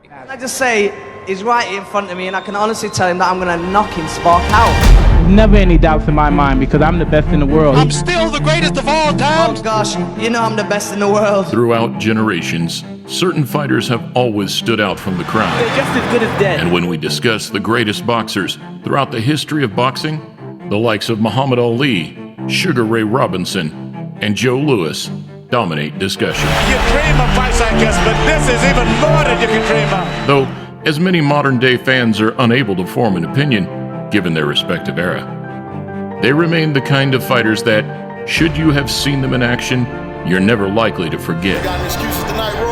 Can I just say, he's right in front of me and I can honestly tell him that I'm going to knock him spark out. Never any doubts in my mind because I'm the best in the world. I'm still the greatest of all time. Oh gosh, you know I'm the best in the world. Throughout generations, certain fighters have always stood out from the crowd. They're just as good as dead. And when we discuss the greatest boxers throughout the history of boxing, the likes of Muhammad Ali, Sugar Ray Robinson, and Joe Louis dominate discussion. You dream of fights like this, but this is even more than you can dream of. Though, as many modern-day fans are unable to form an opinion, given their respective era, they remain the kind of fighters that, should you have seen them in action, you're never likely to forget.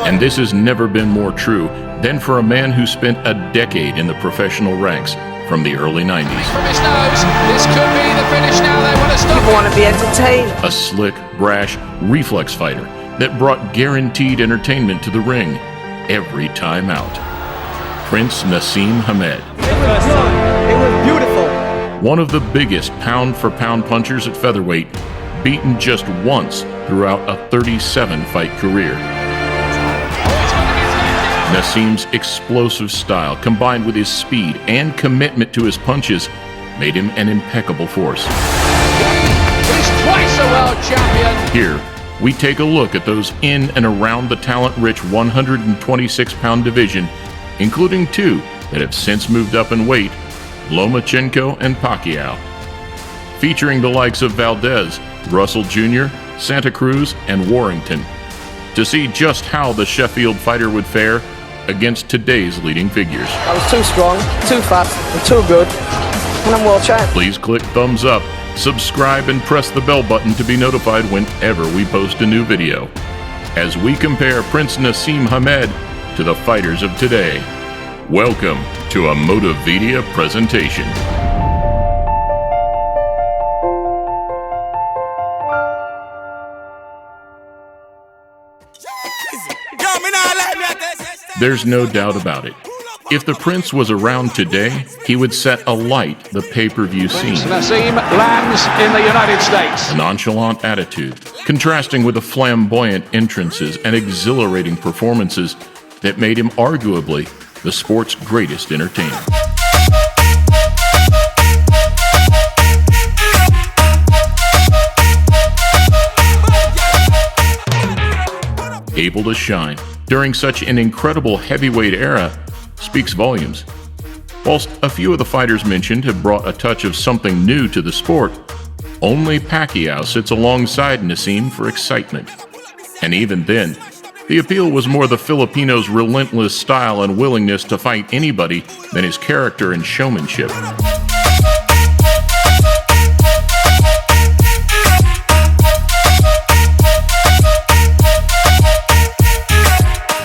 And this has never been more true than for a man who spent a decade in the professional ranks from the early 90s. From his nose, this could be the finish now. They want to stop. People want to be entertained. A slick, brash, reflex fighter that brought guaranteed entertainment to the ring every time out. Prince Naseem Hamed. It was beautiful. One of the biggest pound-for-pound punchers at featherweight, beaten just once throughout a 37-fight career. Naseem's explosive style, combined with his speed and commitment to his punches, made him an impeccable force. He's twice a world champion. Here, we take a look at those in and around the talent-rich 126-pound division, including two that have since moved up in weight, Lomachenko and Pacquiao. Featuring the likes of Valdez, Russell Jr., Santa Cruz, and Warrington, to see just how the Sheffield fighter would fare against today's leading figures. I was too strong, too fast, and too good, and I'm world champ. Please click thumbs up, subscribe, and press the bell button to be notified whenever we post a new video, as we compare Prince Naseem Hamed to the fighters of today. Welcome to a Motivedia presentation. There's no doubt about it. If the Prince was around today, he would set alight the pay-per-view scene. Naseem lands in the United States. A nonchalant attitude, contrasting with the flamboyant entrances and exhilarating performances that made him arguably the sport's greatest entertainer. Able to shine during such an incredible heavyweight era speaks volumes. Whilst a few of the fighters mentioned have brought a touch of something new to the sport, only Pacquiao sits alongside Naseem for excitement. And even then, the appeal was more the Filipino's relentless style and willingness to fight anybody than his character and showmanship.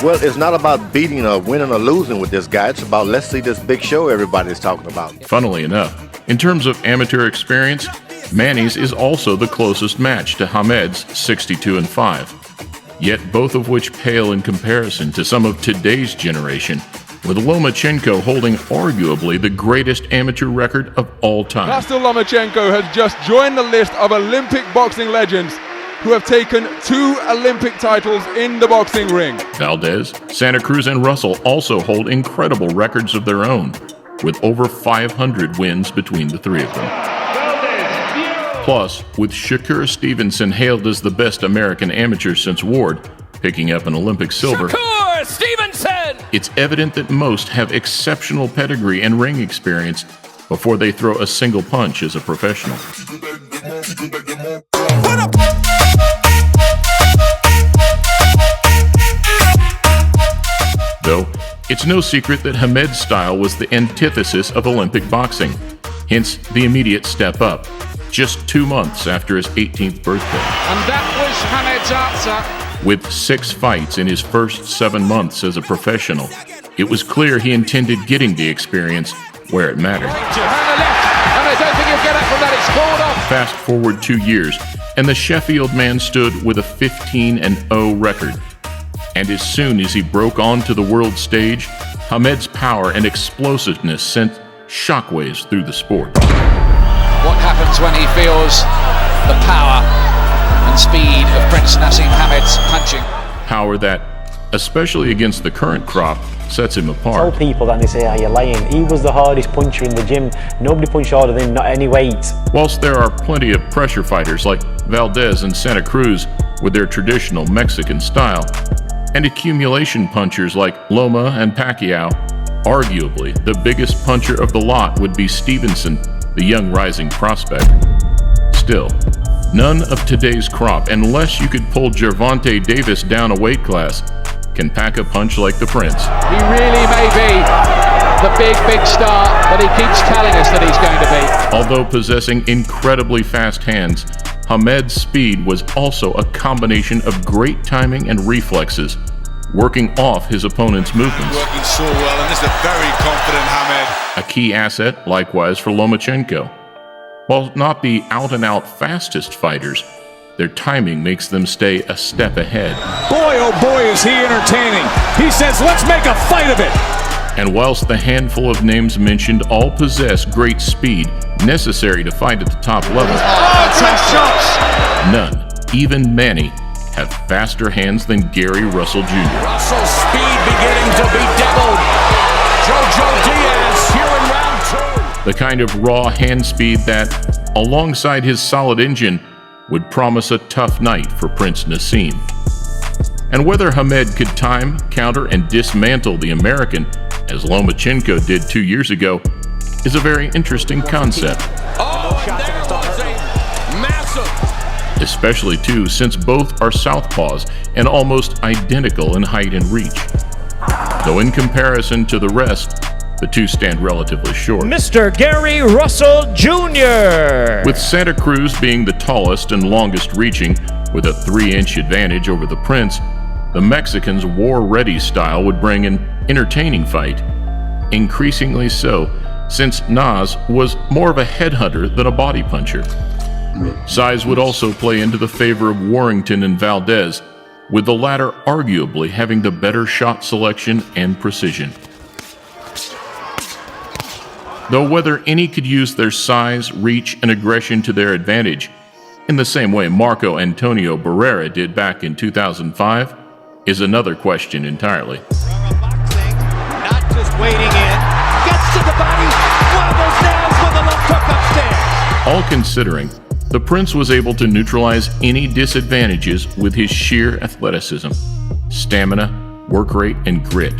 Well, it's not about beating or winning or losing with this guy. It's about, let's see this big show everybody's talking about. Funnily enough, in terms of amateur experience, Manny's is also the closest match to Hamed's 62-5. Yet both of which pale in comparison to some of today's generation, with Lomachenko holding arguably the greatest amateur record of all time. Vasyl Lomachenko has just joined the list of Olympic boxing legends who have taken 2 Olympic titles in the boxing ring. Valdez, Santa Cruz, and Russell also hold incredible records of their own, with over 500 wins between the three of them. Plus, with Shakur Stevenson hailed as the best American amateur since Ward, picking up an Olympic silver, Shakur Stevenson! It's evident that most have exceptional pedigree and ring experience before they throw a single punch as a professional. Though, it's no secret that Hamed's style was the antithesis of Olympic boxing, hence the immediate step up, just 2 months after his 18th birthday. And that was Hamed's answer. With 6 fights in his first 7 months as a professional, it was clear he intended getting the experience where it mattered. And I don't think he'll get up from that. It's called off. Fast forward 2 years, and the Sheffield man stood with a 15-0 record. And as soon as he broke onto the world stage, Hamed's power and explosiveness sent shockwaves through the sport. What happens when he feels the power and speed of Prince Naseem Hamed's punching? Power that, especially against the current crop, sets him Tell apart. people that, and they say, "Are you lying?" He was the hardest puncher in the gym. Nobody punched harder than him, not any weight. Whilst there are plenty of pressure fighters like Valdez and Santa Cruz with their traditional Mexican style, and accumulation punchers like Loma and Pacquiao, arguably the biggest puncher of the lot would be Stevenson, the young rising prospect. Still, none of today's crop, unless you could pull Gervonta Davis down a weight class, can pack a punch like the Prince. He really may be the big star that he keeps telling us that he's going to be. Although possessing incredibly fast hands, Hamed's speed was also a combination of great timing and reflexes, working off his opponent's movements. Working so well, and this is a very confident Hamed. A key asset, likewise, for Lomachenko. While not the out-and-out fastest fighters, their timing makes them stay a step ahead. Boy, oh boy, is he entertaining. He says, let's make a fight of it. And whilst the handful of names mentioned all possess great speed necessary to fight at the top level, none, even many, have faster hands than Gary Russell Jr. Russell's speed beginning to be doubled. Jojo Diaz here in round 2. The kind of raw hand speed that, alongside his solid engine, would promise a tough night for Prince Naseem. And whether Hamed could time, counter, and dismantle the American, as Lomachenko did 2 years ago, is a very interesting concept. Oh, and there was a massive. Especially, too, since both are southpaws and almost identical in height and reach. Though in comparison to the rest, the two stand relatively short. Mr. Gary Russell Jr. With Santa Cruz being the tallest and longest reaching, with a 3-inch advantage over the Prince, the Mexicans' war-ready style would bring an entertaining fight. Increasingly so, since Nas was more of a headhunter than a body puncher. Size would also play into the favor of Warrington and Valdez, with the latter arguably having the better shot selection and precision. Though whether any could use their size, reach, and aggression to their advantage, in the same way Marco Antonio Barrera did back in 2005, is another question entirely. Not just waiting in. Gets to the body. Wobbles down for the left hook upstairs. All considering, the Prince was able to neutralize any disadvantages with his sheer athleticism, stamina, work rate, and grit.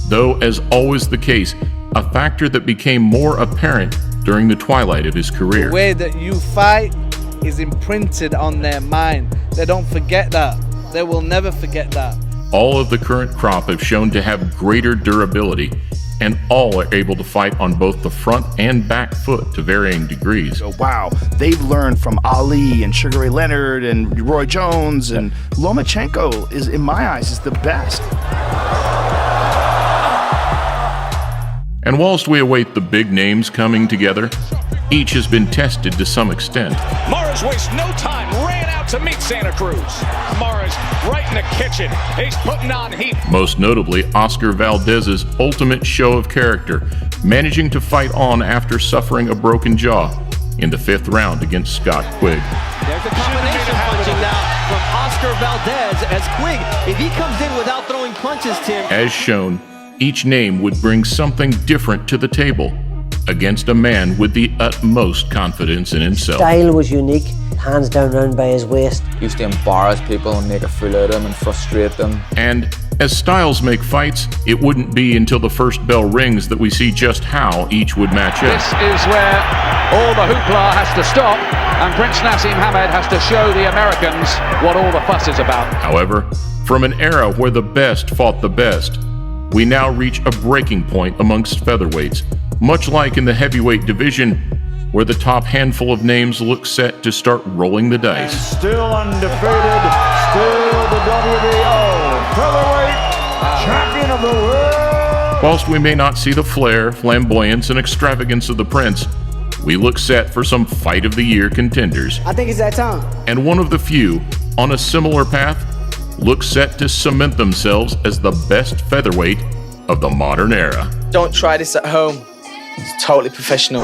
Though, as always the case, a factor that became more apparent during the twilight of his career. The way that you fight is imprinted on their mind. They don't forget that. They will never forget that. All of the current crop have shown to have greater durability, and all are able to fight on both the front and back foot to varying degrees. Wow, they've learned from Ali and Sugar Ray Leonard and Roy Jones, and Lomachenko is, in my eyes, is the best. And whilst we await the big names coming together, each has been tested to some extent. Mars wastes no time, ran out to meet Santa Cruz. Mars right in the kitchen. He's putting on heat. Most notably, Oscar Valdez's ultimate show of character, managing to fight on after suffering a broken jaw in the 5th round against Scott Quigg. There's a combination punching now from Oscar Valdez as Quigg, if he comes in without throwing punches, Tim. As shown, each name would bring something different to the table against a man with the utmost confidence in himself. Style was unique, hands down round by his waist. He used to embarrass people and make a fool out of them and frustrate them. And as styles make fights, it wouldn't be until the first bell rings that we see just how each would match up. This is where all the hoopla has to stop, and Prince Naseem Hamed has to show the Americans what all the fuss is about. However, from an era where the best fought the best, we now reach a breaking point amongst featherweights, much like in the heavyweight division, where the top handful of names look set to start rolling the dice. And still undefeated, still the WBO featherweight champion of the world. Whilst we may not see the flair, flamboyance, and extravagance of the Prince, we look set for some Fight of the Year contenders. I think it's that time. And one of the few, on a similar path, look set to cement themselves as the best featherweight of the modern era. Don't try this at home. It's totally professional.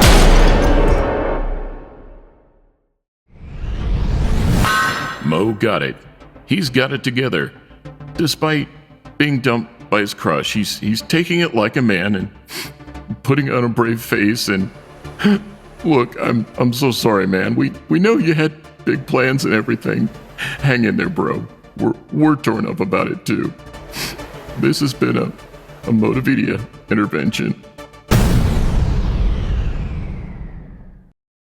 Mo got it. He's got it together, despite being dumped by his crush. He's taking it like a man and putting on a brave face. And look, I'm so sorry, man. We know you had big plans and everything. Hang in there, bro. We're torn up about it too. This has been a Motividia intervention.